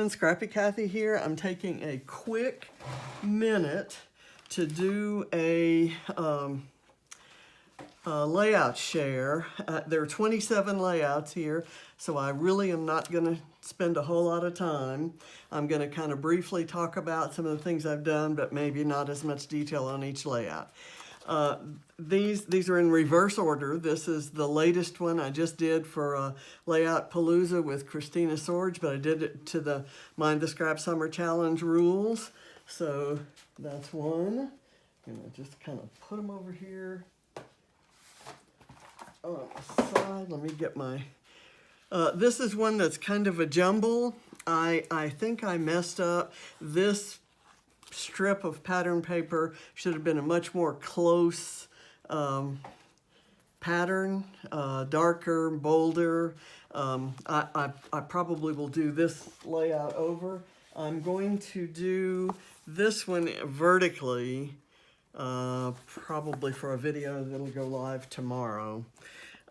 everyone, Scrappy Kathy here. I'm taking a quick minute to do a layout share. There are 27 layouts here, so I really am not going to spend a whole lot of time. I'm going to kind of briefly talk about some of the things I've done, but maybe not as much detail on each layout. These are in reverse order. This is the latest one I just did for Layout Palooza with Khristina Sorge, but I did it to the Mind the Scrap Summer Challenge rules. So that's one. I'm going to just kind of put them over here on the side. Let me get my... this is one that's kind of a jumble. I think I messed up. This strip of pattern paper should have been a much more close pattern, darker, bolder. I probably will do this layout over. I'm going to do this one vertically, probably for a video that'll go live tomorrow.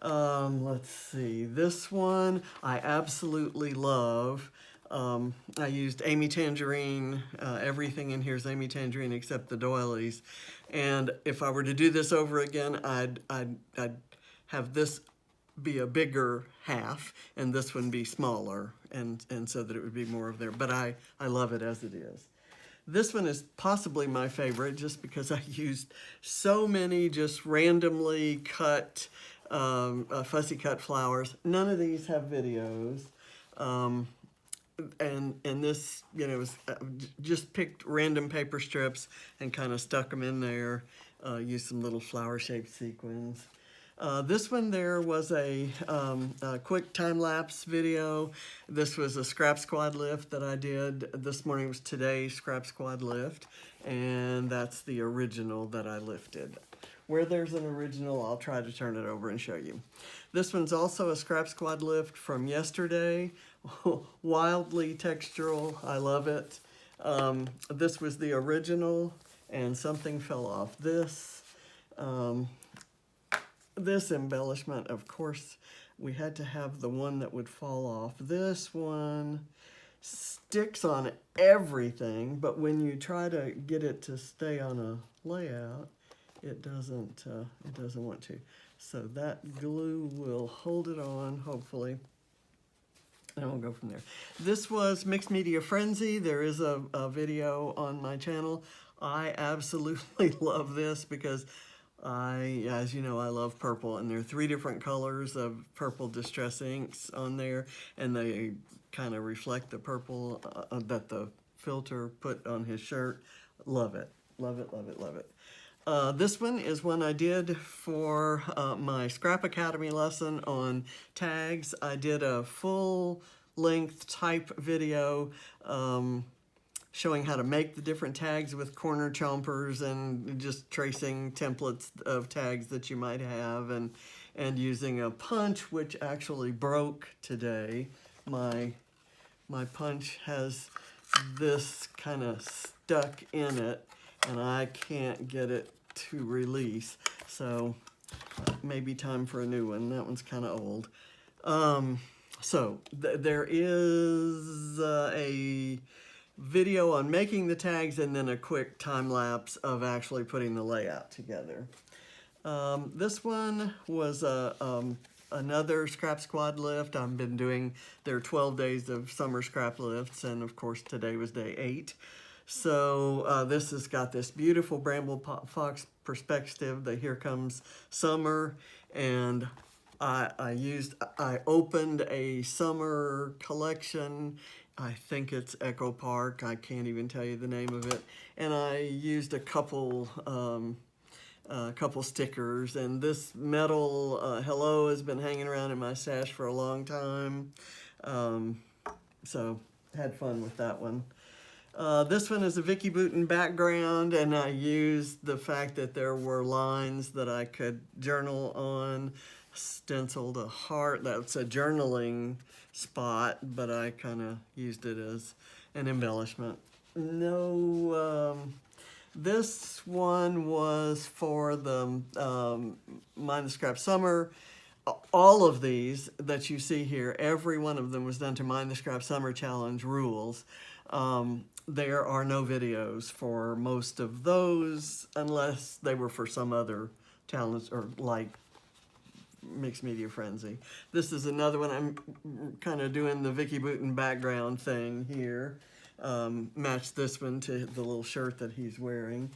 Let's see, this one I absolutely love. I used Amy Tangerine. Everything in here is Amy Tangerine except the doilies. And if I were to do this over again, I'd have this be a bigger half and this one be smaller, and so that it would be more of there. But I love it as it is. This one is possibly my favorite just because I used so many just randomly cut, fussy cut flowers. None of these have videos. And this, you know, was just picked random paper strips and kind of stuck them in there. Used some little flower-shaped sequins. This one there was a quick time-lapse video. This was a Scrap Squad lift that I did. This morning was today's Scrap Squad lift, and that's the original that I lifted. Where there's an original, I'll try to turn it over and show you. This one's also a Scrap Squad lift from yesterday. Wildly textural, I love it. This was the original, and something fell off. This embellishment, of course, we had to have the one that would fall off. This one sticks on everything, but when you try to get it to stay on a layout, it doesn't want to. So that glue will hold it on, hopefully. And we'll go from there. This was Mixed Media Frenzy. There is a video on my channel. I absolutely love this because as you know, I love purple, and there are 3 different colors of purple distress inks on there, and they kind of reflect the purple that the filter put on his shirt. Love it, love it, love it, love it. This one is one I did for my Scrap Academy lesson on tags. I did a full-length type video showing how to make the different tags with corner chompers and just tracing templates of tags that you might have, and using a punch, which actually broke today. My punch has this kind of stuck in it, and I can't get it to release, so maybe time for a new one. That one's kind of old. So there is a video on making the tags, and then a quick time lapse of actually putting the layout together. This one was another Scrap Squad lift. I've been doing their 12 days of summer scrap lifts, and of course today was day 8. So this has got this beautiful Bramble Fox perspective, the Here Comes Summer, and I opened a summer collection. I think it's Echo Park. I can't even tell you the name of it. And I used a couple stickers, and this metal hello has been hanging around in my stash for a long time. So had fun with that one. This one is a Vickie Booten background, and I used the fact that there were lines that I could journal on, stenciled a heart. That's a journaling spot, but I kind of used it as an embellishment. This one was for the Mind the Scrap Summer all of these that you see here, every one of them was done to Mind the Scrap Summer Challenge rules. There are no videos for most of those unless they were for some other challenge or like Mixed Media Frenzy. This is another one. I'm kind of doing the Vickie Booten background thing here. Matched this one to the little shirt that he's wearing.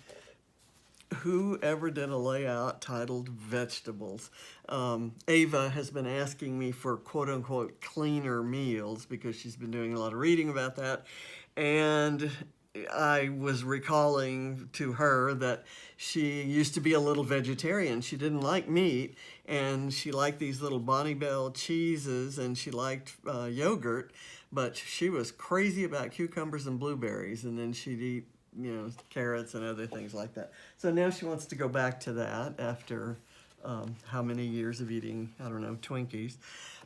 Whoever did a layout titled Vegetables? Ava has been asking me for quote-unquote cleaner meals because she's been doing a lot of reading about that. And I was recalling to her that she used to be a little vegetarian. She didn't like meat, and she liked these little Bonnie Bell cheeses, and she liked yogurt, but she was crazy about cucumbers and blueberries, and then she'd eat, you know, carrots and other things like that. So now she wants to go back to that after how many years of eating, I don't know, Twinkies.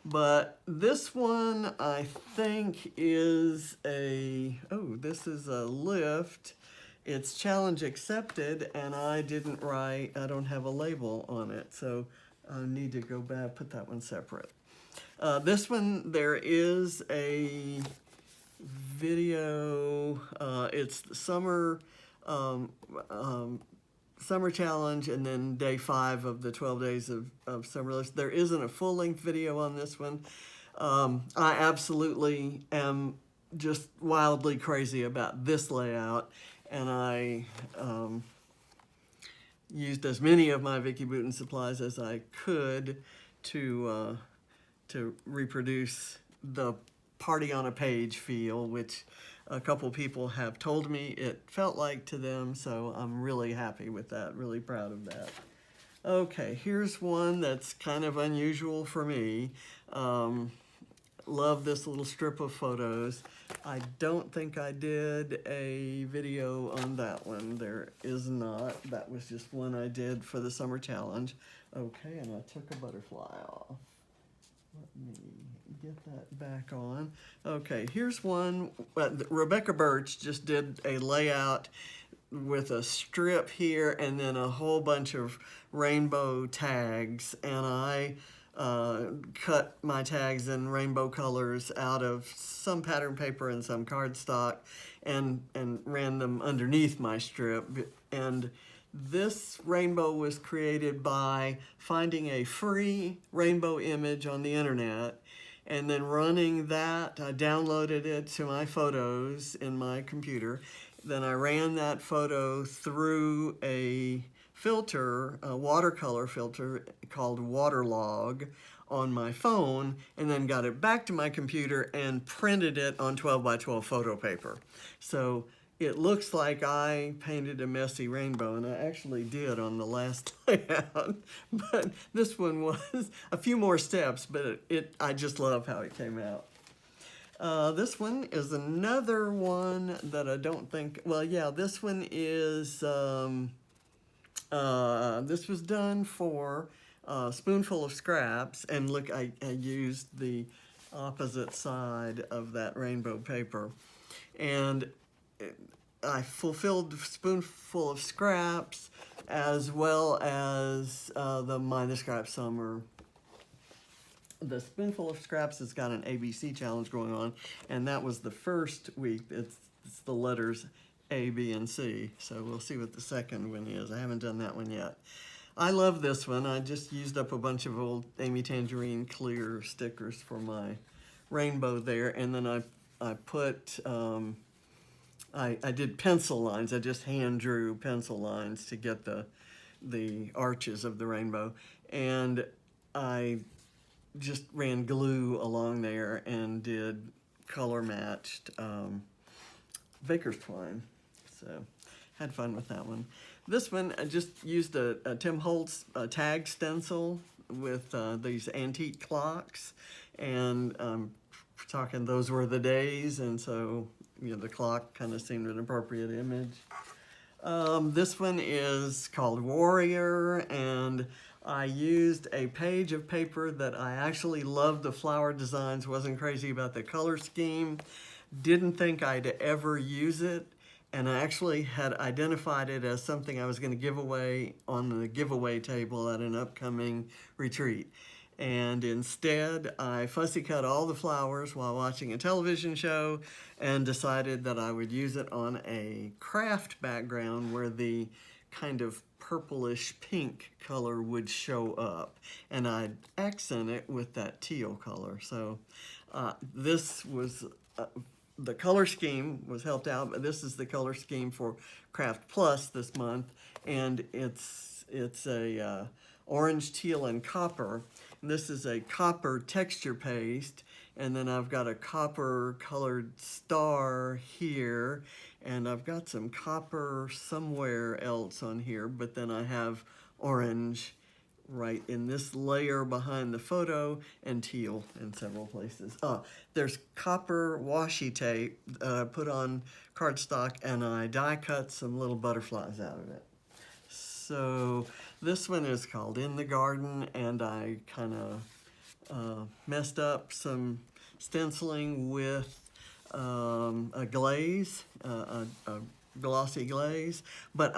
But this one, I think, is this is a lift. It's challenge accepted, and I don't have a label on it, so I need to go back, put that one separate. This one, there is a video. It's the summer challenge, and then day 5 of the 12 days of summer list. There isn't a full-length video on this one. I absolutely am just wildly crazy about this layout, and I used as many of my Vickie Booten supplies as I could to reproduce the party on a page feel, which a couple people have told me it felt like to them, so I'm really happy with that, really proud of that. Okay, here's one that's kind of unusual for me. Love this little strip of photos. I don't think I did a video on that one. There is not. That was just one I did for the summer challenge. Okay, and I took a butterfly off. Let me get that back on. Okay, here's one. Rebecca Birch just did a layout with a strip here and then a whole bunch of rainbow tags, and I cut my tags in rainbow colors out of some pattern paper and some cardstock and ran them underneath my strip. And this rainbow was created by finding a free rainbow image on the internet and then running that. I downloaded it to my photos in my computer. Then I ran that photo through a filter, a watercolor filter called Waterlog on my phone, and then got it back to my computer and printed it on 12 by 12 photo paper. So it looks like I painted a messy rainbow, and I actually did on the last layout, but this one was a few more steps, but I just love how it came out. This one is another one that I don't think, well, yeah, this one is, this was done for Spoonful of Scraps, and look, I used the opposite side of that rainbow paper, and I fulfilled Spoonful of Scraps as well as the Mind the Scrap Summer. The Spoonful of Scraps has got an ABC challenge going on, and that was the first week. It's the letters A, B, and C, so we'll see what the second one is. I haven't done that one yet. I love this one. I just used up a bunch of old Amy Tangerine clear stickers for my rainbow there, and then I put, I did pencil lines. I just hand drew pencil lines to get the arches of the rainbow, and I just ran glue along there and did color matched baker's twine. So had fun with that one. This one, I just used a Tim Holtz tag stencil with these antique clocks, and talking those were the days, and so you know the clock kind of seemed an appropriate image. This one is called Warrior, and I used a page of paper that I actually loved the flower designs, wasn't crazy about the color scheme, didn't think I'd ever use it, and I actually had identified it as something I was going to give away on the giveaway table at an upcoming retreat. And instead, I fussy cut all the flowers while watching a television show and decided that I would use it on a craft background where the kind of purplish pink color would show up. And I'd accent it with that teal color. So this was... the color scheme was helped out, but this is the color scheme for Craft Plus this month, and it's a orange, teal, and copper. And this is a copper texture paste, and then I've got a copper colored star here, and I've got some copper somewhere else on here, but then I have orange right in this layer behind the photo, and teal in several places. There's copper washi tape put on cardstock, and I die cut some little butterflies out of it. So this one is called In the Garden, and I kind of messed up some stenciling with a glaze, a glossy glaze, but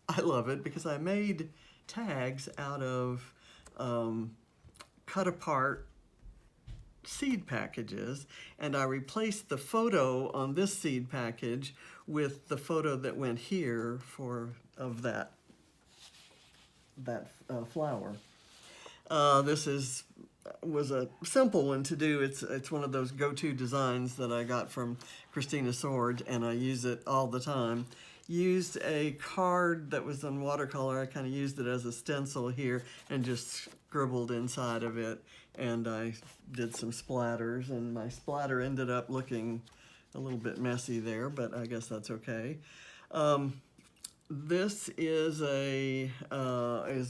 I love it because I made tags out of cut apart seed packages, and I replaced the photo on this seed package with the photo that went here of that flower. This was a simple one to do. It's one of those go-to designs that I got from Khristina Sorge, and I use it all the time. Used a card that was on watercolor. I kind of used it as a stencil here and just scribbled inside of it, and I did some splatters, and my splatter ended up looking a little bit messy there, but I guess that's okay. This is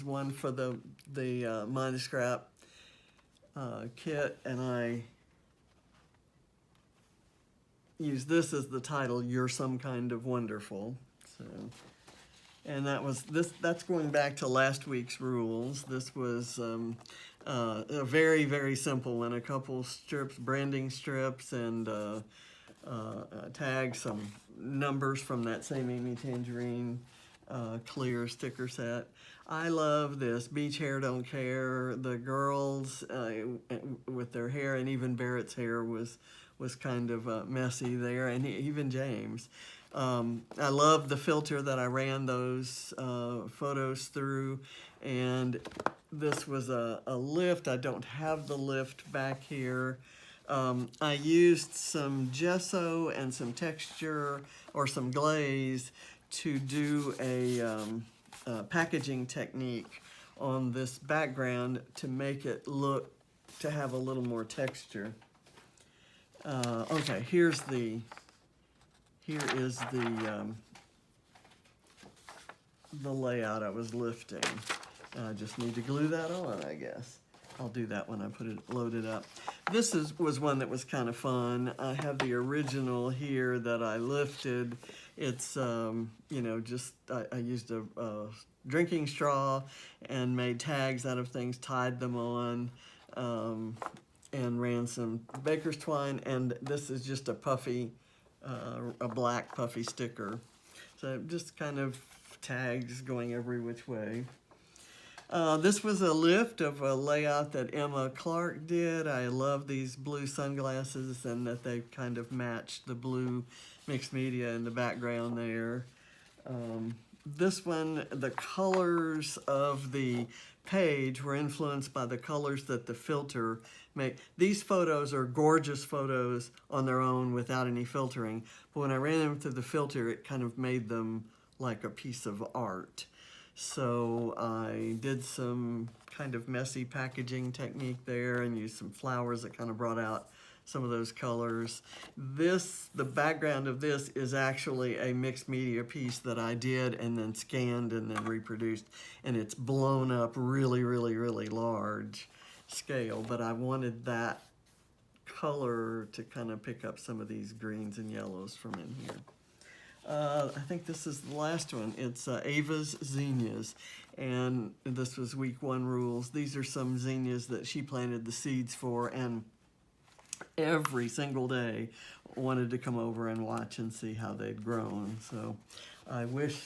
one for the Mind Scrap kit, and I use this as the title, You're Some Kind of Wonderful. So, and that's going back to last week's rules. This was a very, very simple one, a couple strips, branding strips, and tag, some numbers from that same Amy Tangerine clear sticker set. I love this. Beach Hair Don't Care. The girls with their hair, and even Barrett's hair was kind of messy there, and even James. I love the filter that I ran those photos through, and this was a lift. I don't have the lift back here. I used some gesso and some texture or some glaze to do a packaging technique on this background to make it look to have a little more texture. Okay, here is the layout I was lifting. I just need to glue that on, I guess. I'll do that when I load it up. This was one that was kind of fun. I have the original here that I lifted. It's just I used a drinking straw and made tags out of things, tied them on, and ran some baker's twine, and this is just a puffy, a black puffy sticker. So just kind of tags going every which way. This was a lift of a layout that Emma Clark did. I love these blue sunglasses and that they kind of matched the blue mixed media in the background there. This one, the colors of the page were influenced by the colors that the filter made. These photos are gorgeous photos on their own without any filtering, but when I ran them through the filter, it kind of made them like a piece of art. So I did some kind of messy packaging technique there and used some flowers that kind of brought out some of those colors. The background of this is actually a mixed media piece that I did and then scanned and then reproduced, and it's blown up really, really, really large scale, but I wanted that color to kind of pick up some of these greens and yellows from in here. I think this is the last one. It's Ava's Zinnias, and this was week 1 rules. These are some zinnias that she planted the seeds for, and every single day wanted to come over and watch and see how they'd grown. So I wish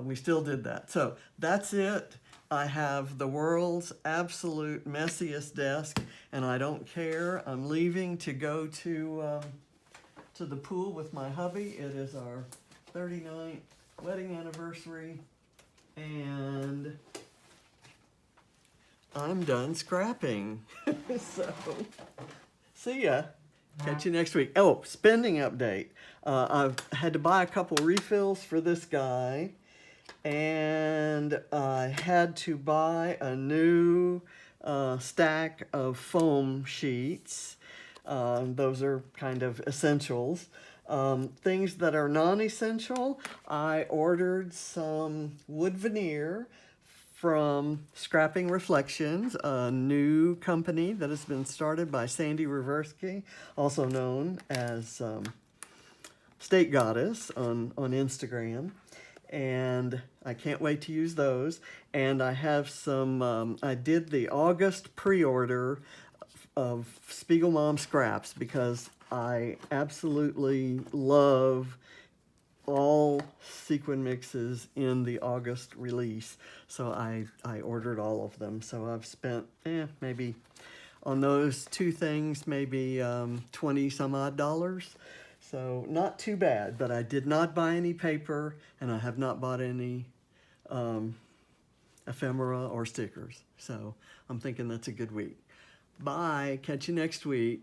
we still did that. So that's it. I have the world's absolute messiest desk, and I don't care. I'm leaving to go to the pool with my hubby. It is our 39th wedding anniversary, and I'm done scrapping. So, see ya. Catch you next week. Oh, spending update. I've had to buy a couple refills for this guy, and I had to buy a new stack of foam sheets. Those are kind of essentials. Things that are non-essential, I ordered some wood veneer from Scrapping Reflections, a new company that has been started by Sandy Reverski, also known as State Goddess on Instagram. And I can't wait to use those. And I have some, I did the August pre-order of Spiegel Mom Scraps because I absolutely love all sequin mixes in the August release. So I ordered all of them. So I've spent maybe on those two things, maybe 20 some odd dollars. So not too bad, but I did not buy any paper, and I have not bought any ephemera or stickers. So I'm thinking that's a good week. Bye. Catch you next week.